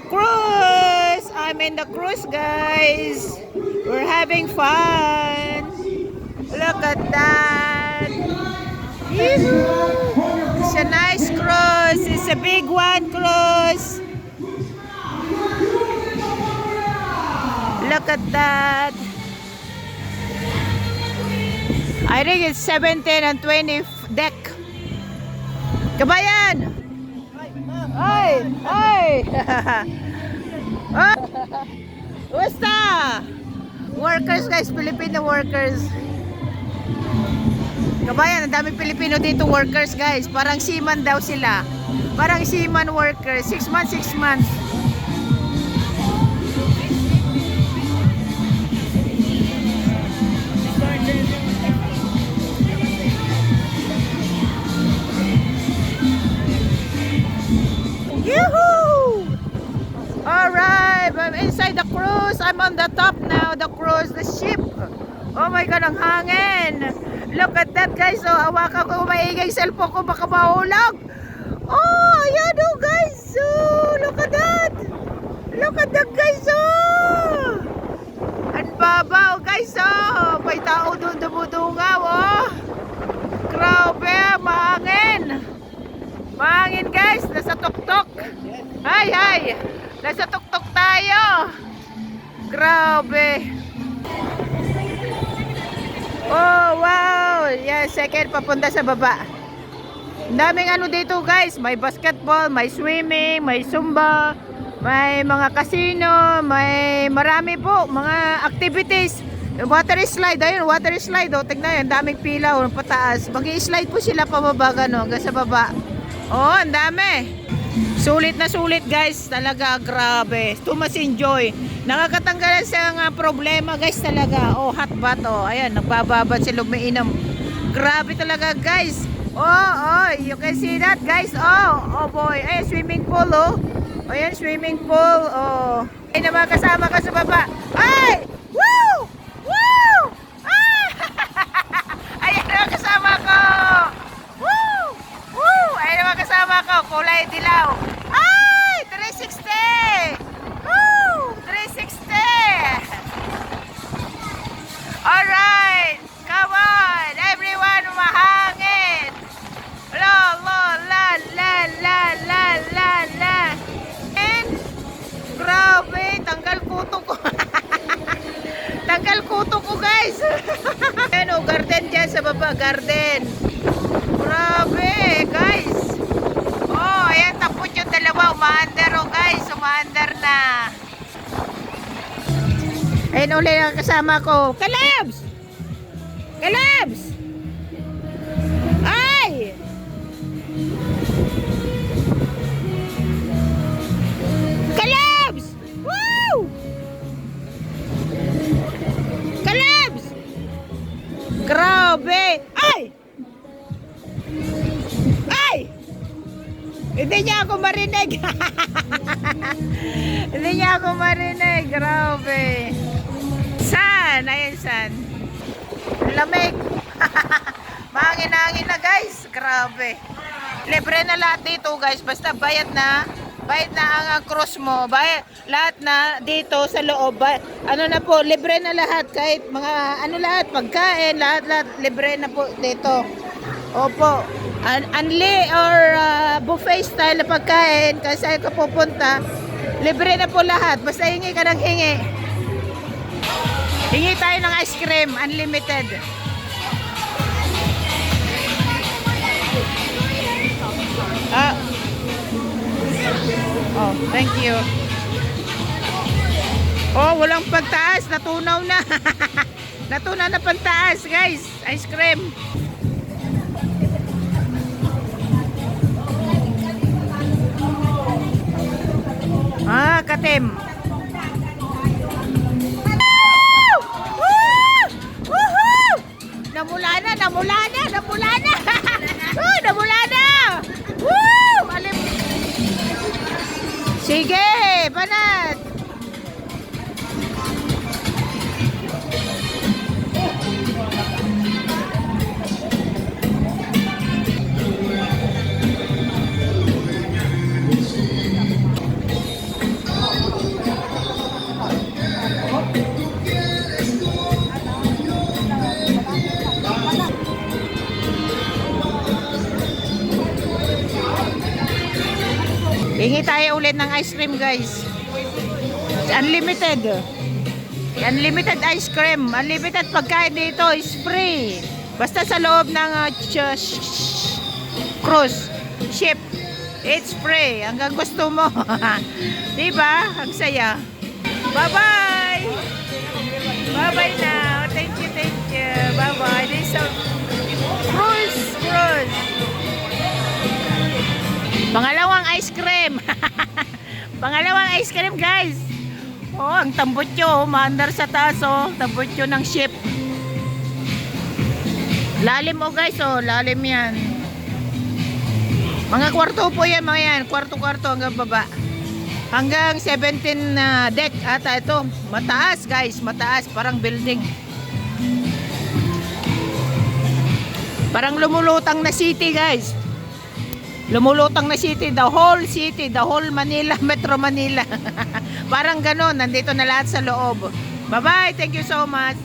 cruise. I'm in the cruise, guys. We're having fun. Look at that. It's a nice cruise. It's a big one cruise. Look at that. I think it's 17 and 20 deck. Kabayan! Ay! Ay! Oh! Basta! Workers guys, Filipino workers. Kabayan, ang daming Pilipino dito workers guys. Parang seaman daw sila. Parang seaman workers. 6 months, 6 months. Yoo-hoo! Alright, I'm inside the cruise. I'm on the top now, the cruise, the ship. Oh my God, ang hangin. Look at that guys. So, hawakan ko maingay cellphone ko, baka mahulog. Oh, ayan oh guys. Oh, look at that. Look at that guys. Oh. Ang babaw guys. Oh, may tao doon dumudungaw. Oh. Grabe, mahangin. Mahangin guys, nasa tuktok. Hay, hay. Nasa tuktok tayo. Grabe. Oh, wow. Yeah, second papunta sa baba. Ang daming ano dito guys. May basketball, may swimming, may zumba, may mga casino, may marami po mga activities. Water slide, ayun, water slide. Oh, tignan yun, daming pila oh, pataas. Mag-i-slide po sila pababa gano, hanggang sa baba. Oh, ang dami. Sulit na sulit guys, talaga grabe. Too much enjoy. Nakakatanggalan sa mga problema guys talaga. Oh, hot bath oh. Ayan, nagbababad sila umiinom. Grabe talaga guys. Oh, you can see that guys. Oh boy. Ay, swimming pool oh. Ayan, swimming pool. Oh. Ay, naman kasama ka sa baba. Ay! Woo! Woo! Ah! Ayan naman kasama ko. Woo! Woo! Ayan naman kasama ko. Kulay dilaw. Ay! 360! Woo! 360! Alright! Come on! Everyone, mahangin! La la la la la la la la. And grabe, tanggal kuto ko. Tanggal kuto ko guys. Ano, garden dyan sa baba, garden. Grabe guys. Oh, ayan, tapos yung dalawa, umaandar oh guys, umaandar na. Ayun ulit ang kasama ko. Kalabs! Kalabs! Ay! Kalabs! Woo! Kalabs! Grabe! Ay! Ay! Hindi niya ako marinig. Hindi niya ako marinig. Grabe. San? Ayan san. Lamig. Mahangin-hangin na guys. Grabe. Libre na lahat dito guys. Basta bayad na. Bayad na ang cruise mo. Bayad, lahat na dito sa loob. Ano na po, libre na lahat. Kahit mga ano lahat, pagkain, lahat libre na po dito. Opo. Unli or buffet style na pagkain. Kasi saan ka pupunta. Libre na po lahat. Basta hingi ka ng hingi. Hingi tayo ng ice cream. Unlimited. Oh, thank you. Oh, walang pagtaas. Natunaw na. Natunaw na pagtaas, guys. Ice cream. Ah, katim. Namula na, namula na, namula na. Namula na. Woo! Alim. Sige, banat. Hingi tayo ulit ng ice cream guys. Unlimited. Unlimited ice cream. Unlimited pagkain dito is free. Basta sa loob ng cruise ship. It's free. Hanggang gusto mo. Diba? Ang saya. Bye-bye! Bye-bye now. Thank you, thank you. Bye-bye. This is cruise. Pangalawang ice cream. Pangalawang ice cream, guys. Oh, ang tambutyo. Maandar sa taas, oh. Tambutyo ng ship. Lalim, oh, guys, oh. Lalim yan. Mga kwarto po yan, mga yan. Kwarto-kwarto hanggang baba. Hanggang 17 deck ata ito. Mataas, guys. Mataas. Parang building. Parang lumulutang na city, guys. Lumulutang na city, the whole Manila, Metro Manila. Parang ganon, nandito na lahat sa loob. Bye-bye, thank you so much.